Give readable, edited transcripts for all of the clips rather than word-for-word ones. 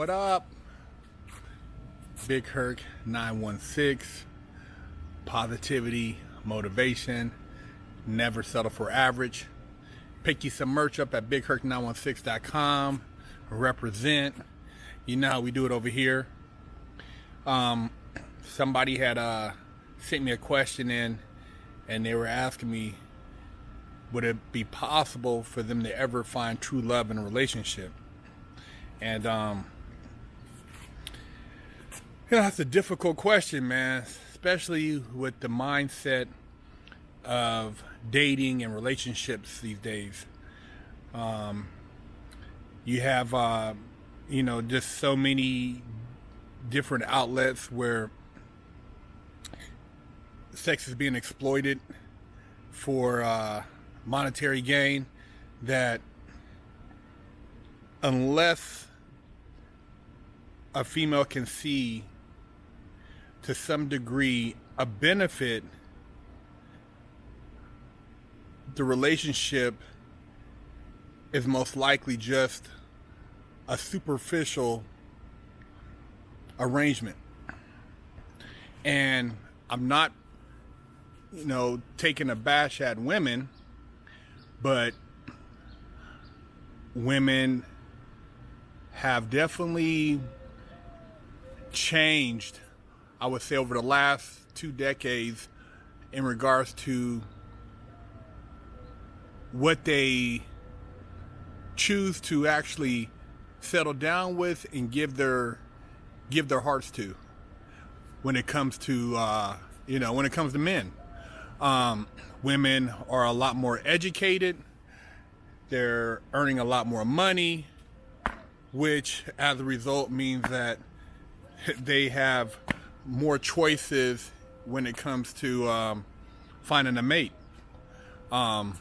What up? Big Herc916. Positivity, motivation, never settle for average. Pick you some merch up at bigherc916.com. Represent. You know how we do it over here. Somebody had sent me a question in, and they were asking me, would it be possible for them to ever find true love in a relationship? And that's a difficult question, man, especially with the mindset of dating and relationships these days. You have just so many different outlets where sex is being exploited for monetary gain, that unless a female can see to some degree a benefit, the relationship is most likely just a superficial arrangement. And I'm not taking a bash at women, but women have definitely changed, I would say, over the last 2 decades in regards to what they choose to actually settle down with and give their hearts to when it comes to men. Women are a lot more educated. They're earning a lot more money, which as a result means that they have more choices when it comes to finding a mate. A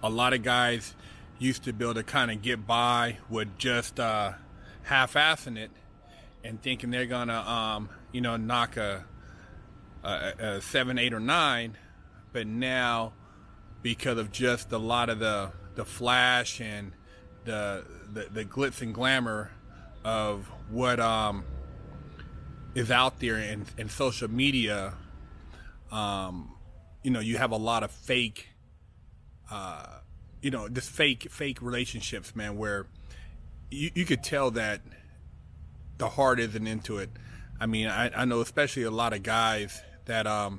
lot of guys used to be able to kind of get by with just half-assing it and thinking they're gonna knock a 7, 8, or 9, but now, because of just a lot of the flash and the glitz and glamour of what is out there in social media, you have a lot of fake, just fake relationships, man, where you could tell that the heart isn't into it. I mean, I know especially a lot of guys that I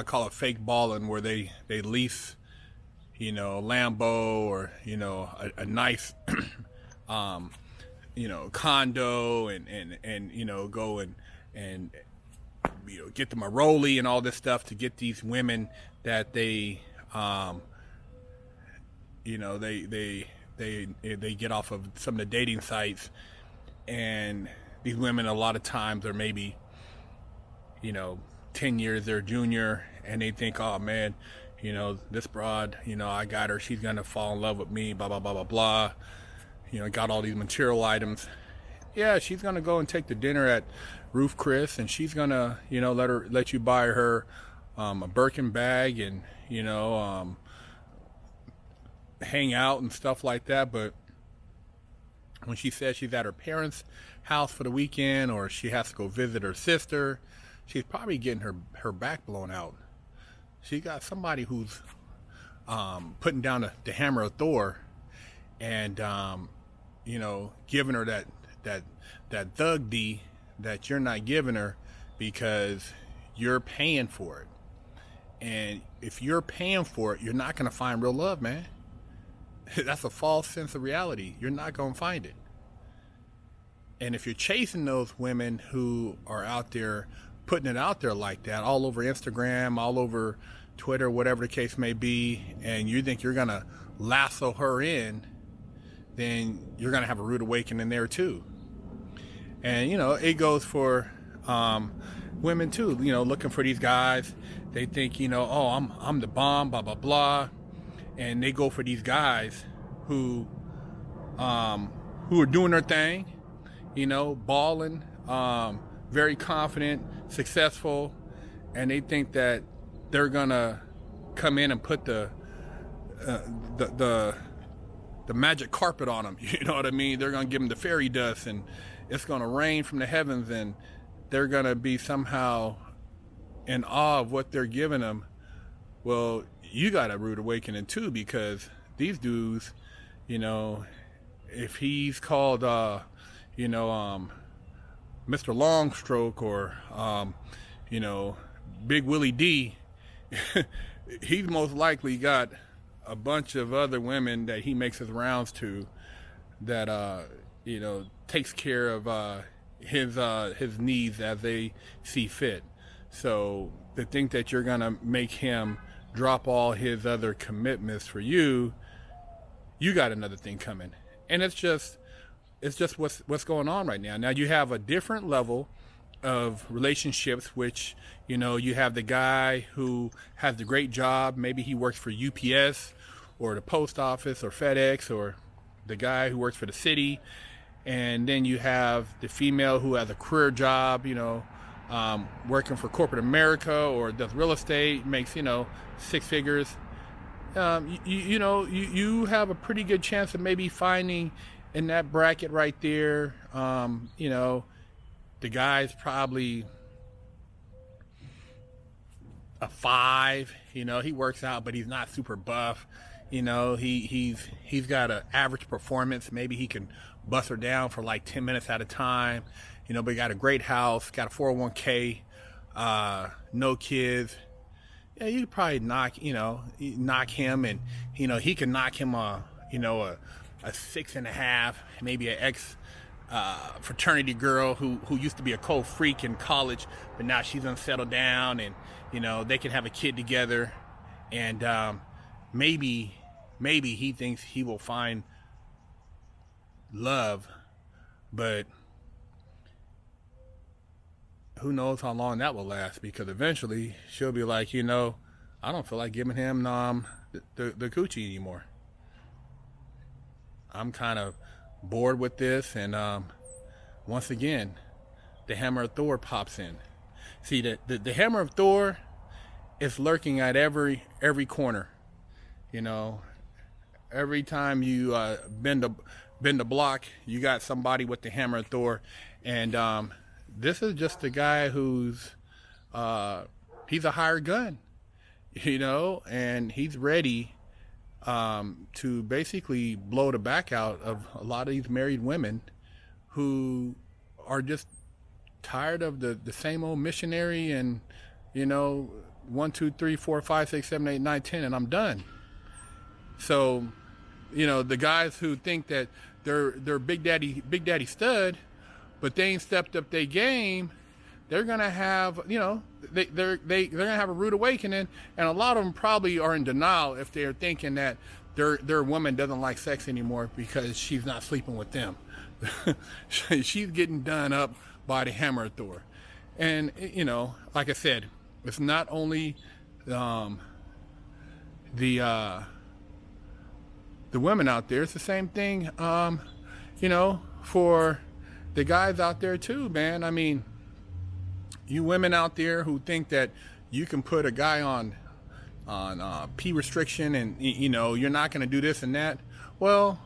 call it fake balling, where they lease a Lambo or a nice condo and go and get them a Rollie and all this stuff to get these women that they they get off of some of the dating sites. And these women a lot of times are maybe 10 years their junior, and they think, oh man, this broad, I got her, she's gonna fall in love with me, blah blah blah blah blah. Got all these material items. Yeah, she's gonna go and take the dinner at Roof Chris, and she's gonna let you buy her a Birkin bag and hang out and stuff like that. But when she says she's at her parents' house for the weekend, or she has to go visit her sister, she's probably getting her back blown out. She got somebody who's putting down the hammer of Thor, and giving her that thug D that you're not giving her because you're paying for it. And if you're paying for it, you're not going to find real love, man. That's a false sense of reality. You're not going to find it. And if you're chasing those women who are out there putting it out there like that, all over Instagram, all over Twitter, whatever the case may be, and you think you're going to lasso her in, then you're going to have a rude awakening there too. And, it goes for women too, looking for these guys. They think, oh, I'm the bomb, blah, blah, blah. And they go for these guys who are doing their thing, balling, very confident, successful, and they think that they're gonna come in and put the the magic carpet on them. You know what I mean? They're going to give them the fairy dust, and it's going to rain from the heavens, and they're going to be somehow in awe of what they're giving them. Well, you got a rude awakening too, because these dudes, you know, if he's called, Mr. Longstroke or, Big Willie D, he's most likely got a bunch of other women that he makes his rounds to that, takes care of his needs as they see fit. So to think that you're going to make him drop all his other commitments for you, you got another thing coming. And it's just what's going on right now. Now you have a different level of relationships, which, you have the guy who has the great job. Maybe he works for UPS or the post office or FedEx, or the guy who works for the city. And then you have the female who has a career job, working for corporate America or does real estate, makes, 6 figures. You have a pretty good chance of maybe finding in that bracket right there. The guy's probably a 5. He works out, but he's not super buff. He's got an average performance. Maybe he can bust her down for like 10 minutes at a time. But he got a great house, got a 401k, no kids. Yeah, you could probably knock him, and he can knock him a 6.5, maybe an ex fraternity girl who used to be a cold freak in college, but now she's unsettled down, and they can have a kid together, and maybe he thinks he will find love, but who knows how long that will last, because eventually she'll be like, I don't feel like giving him the coochie anymore. I'm kind of bored with this, and once again, the hammer of Thor pops in. See, the hammer of Thor is lurking at every corner. Every time you bend a block, you got somebody with the hammer of Thor, and this is just a guy who's he's a hired gun, and he's ready to basically blow the back out of a lot of these married women who are just tired of the same old missionary and 1, 2, 3, 4, 5, 6, 7, 8, 9, 10, and I'm done. So the guys who think that they're big daddy stud, but they ain't stepped up their game, they're gonna have they're gonna have a rude awakening, and a lot of them probably are in denial if they're thinking that their woman doesn't like sex anymore because she's not sleeping with them. She's getting done up by the hammer of Thor. And like I said, it's not only the women out there, it's the same thing for the guys out there too, man. I mean, you women out there who think that you can put a guy on pee restriction and you're not going to do this and that. Well,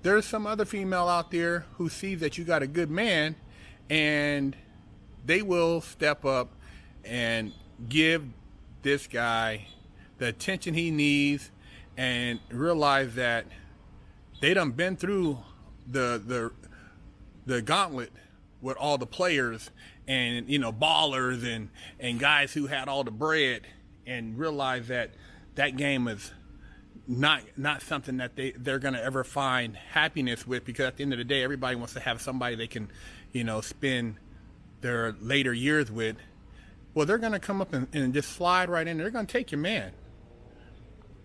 there's some other female out there who sees that you got a good man, and they will step up and give this guy the attention he needs, and realize that they done been through the gauntlet with all the players and ballers and guys who had all the bread, and realize that game is not something that they're going to ever find happiness with, because at the end of the day, everybody wants to have somebody they can spend their later years with. Well, they're going to come up and just slide right in. They're going to take your man.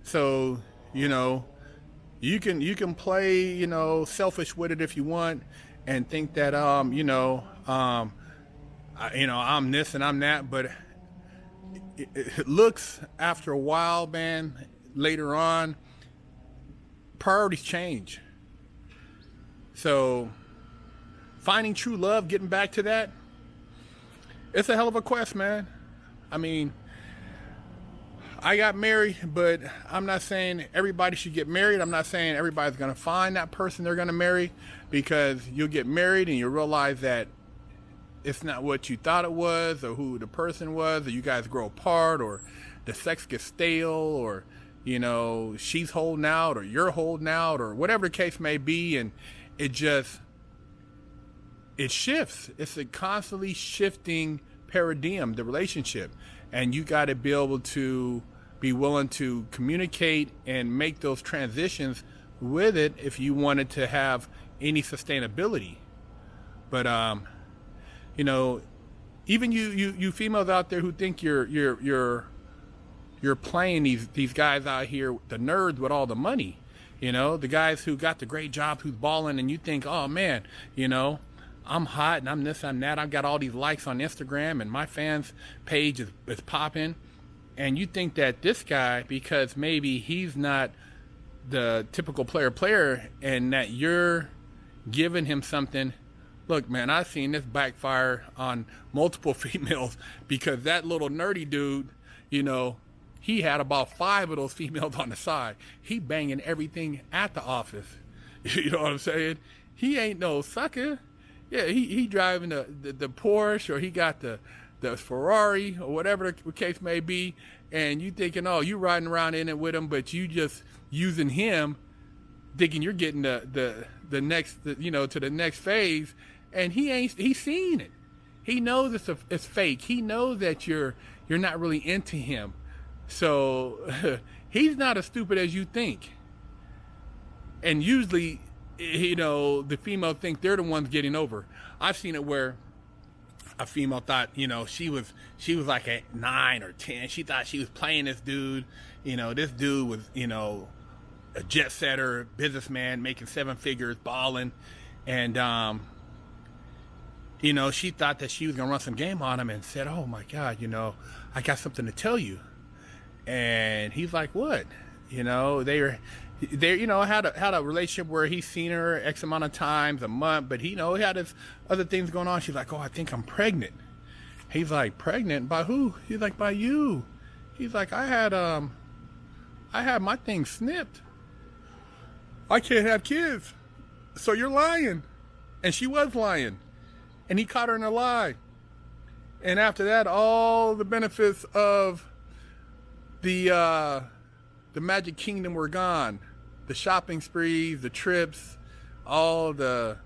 So you can play selfish with it if you want, and think that I'm this and I'm that, but it looks, after a while, man, later on, priorities change. So finding true love, getting back to that, it's a hell of a quest, man. I mean, I got married, but I'm not saying everybody should get married. I'm not saying everybody's going to find that person they're going to marry, because you'll get married and you'll realize that it's not what you thought it was, or who the person was, or you guys grow apart, or the sex gets stale, or, you know, she's holding out or you're holding out, or whatever the case may be. And it shifts. It's a constantly shifting paradigm, the relationship. And you got to be able to be willing to communicate and make those transitions with it if you wanted to have any sustainability. But you know, even you females out there who think you're playing these guys out here, the nerds with all the money, you know, the guys who got the great jobs, who's balling, and you think, oh man, you know, I'm hot and I'm this, I'm that, I've got all these likes on Instagram and my fans page is popping. And you think that this guy, because maybe he's not the typical player, and that you're giving him something. Look, man, I've seen this backfire on multiple females, because that little nerdy dude, you know, he had about 5 of those females on the side. He banging everything at the office. You know what I'm saying? He ain't no sucker. Yeah, he driving the Porsche, or he got the Ferrari, or whatever the case may be, and you thinking, oh, you riding around in it with him, but you just using him, thinking you're getting the next, you know, to the next phase, and he's seeing it. He knows it's fake. He knows that you're not really into him, so he's not as stupid as you think. And usually, you know, the female think they're the ones getting over. I've seen it where a female thought, you know, she was like at 9 or 10. She thought she was playing this dude. You know, this dude was, you know, a jet setter, businessman, making 7 figures, balling. And, you know, she thought that she was going to run some game on him, and said, oh my God, you know, I got something to tell you. And he's like, what? You know, they you know, had a relationship where he's seen her X amount of times a month, but he had his other things going on. She's like, oh, I think I'm pregnant. He's like, pregnant? By who? He's like, by you. He's like, I had my thing snipped. I can't have kids. So you're lying. And she was lying. And he caught her in a lie. And after that, all the benefits of the Magic Kingdom were gone. The shopping sprees, the trips, all the,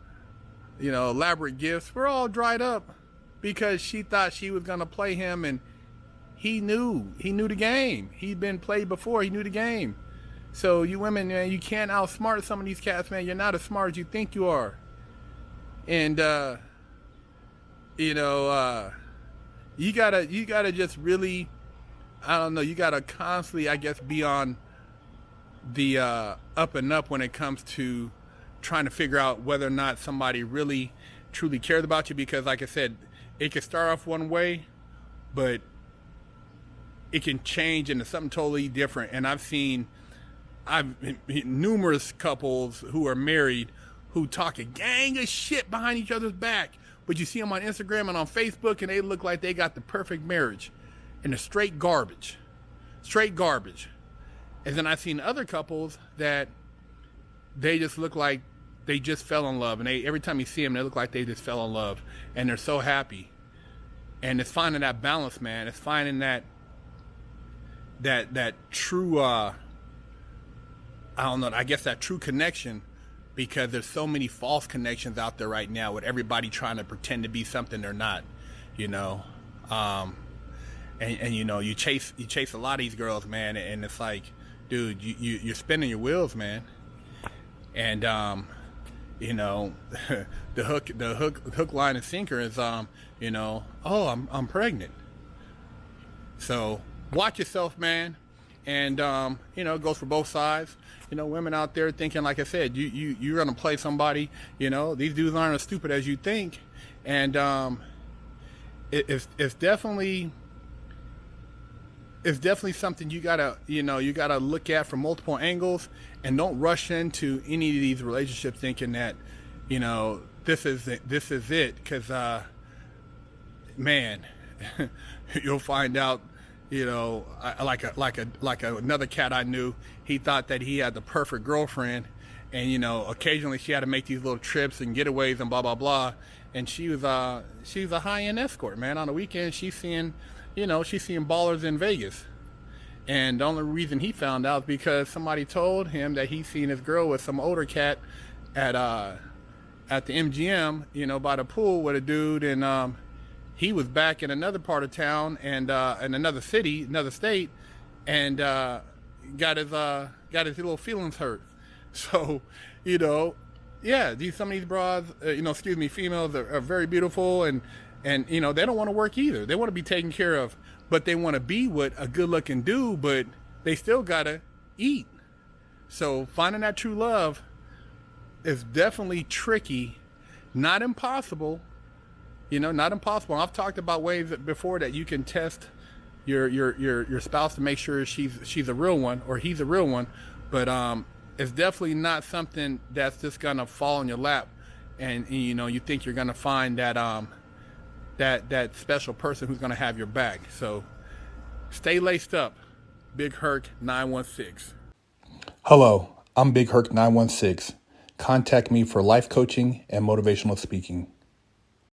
you know, elaborate gifts were all dried up, because she thought she was going to play him, and he knew the game. He'd been played before. He knew the game. So you women, man, you can't outsmart some of these cats, man. You're not as smart as you think you are. And, you know, you gotta just really, I don't know, you gotta constantly, I guess, be on the up and up when it comes to trying to figure out whether or not somebody really truly cares about you. Because like I said, it can start off one way, but it can change into something totally different. And I've seen numerous couples who are married who talk a gang of shit behind each other's back, but you see them on Instagram and on Facebook, and they look like they got the perfect marriage, and it's straight garbage. And then I've seen other couples that they just look like they just fell in love, and every time you see them, they look like they just fell in love, and they're so happy. And it's finding that balance, man. It's finding that true, I don't know, I guess that true connection, because there's so many false connections out there right now, with everybody trying to pretend to be something they're not, you know. And you know, you chase a lot of these girls, man, and it's like, dude, you're spinning your wheels, man. And you know, the hook, line, and sinker is you know, oh, I'm pregnant. So watch yourself, man. And you know, it goes for both sides. You know, women out there thinking, like I said, you're gonna play somebody. You know, these dudes aren't as stupid as you think. And it's definitely something you gotta look at from multiple angles, and don't rush into any of these relationships thinking that, you know, this is it, because man, you'll find out Another cat I knew. He thought that he had the perfect girlfriend, and occasionally she had to make these little trips and getaways and blah blah blah. And she was a high-end escort, man. On the weekend, she's seeing ballers in Vegas. And the only reason he found out is because somebody told him that he seen his girl with some older cat at the MGM, by the pool with a dude, and he was back in another part of town and in another city, another state, and got his little feelings hurt. So, yeah, some of these bras, females are very beautiful, and they don't want to work either. They want to be taken care of, but they want to be with a good-looking dude, but they still gotta eat. So finding that true love is definitely tricky, not impossible. Not impossible. I've talked about ways before that you can test your spouse to make sure she's a real one or he's a real one, but it's definitely not something that's just gonna fall in your lap, and you think you're gonna find that special person who's gonna have your back. So stay laced up. Big Herc916. Hello, I'm Big Herc916. Contact me for life coaching and motivational speaking.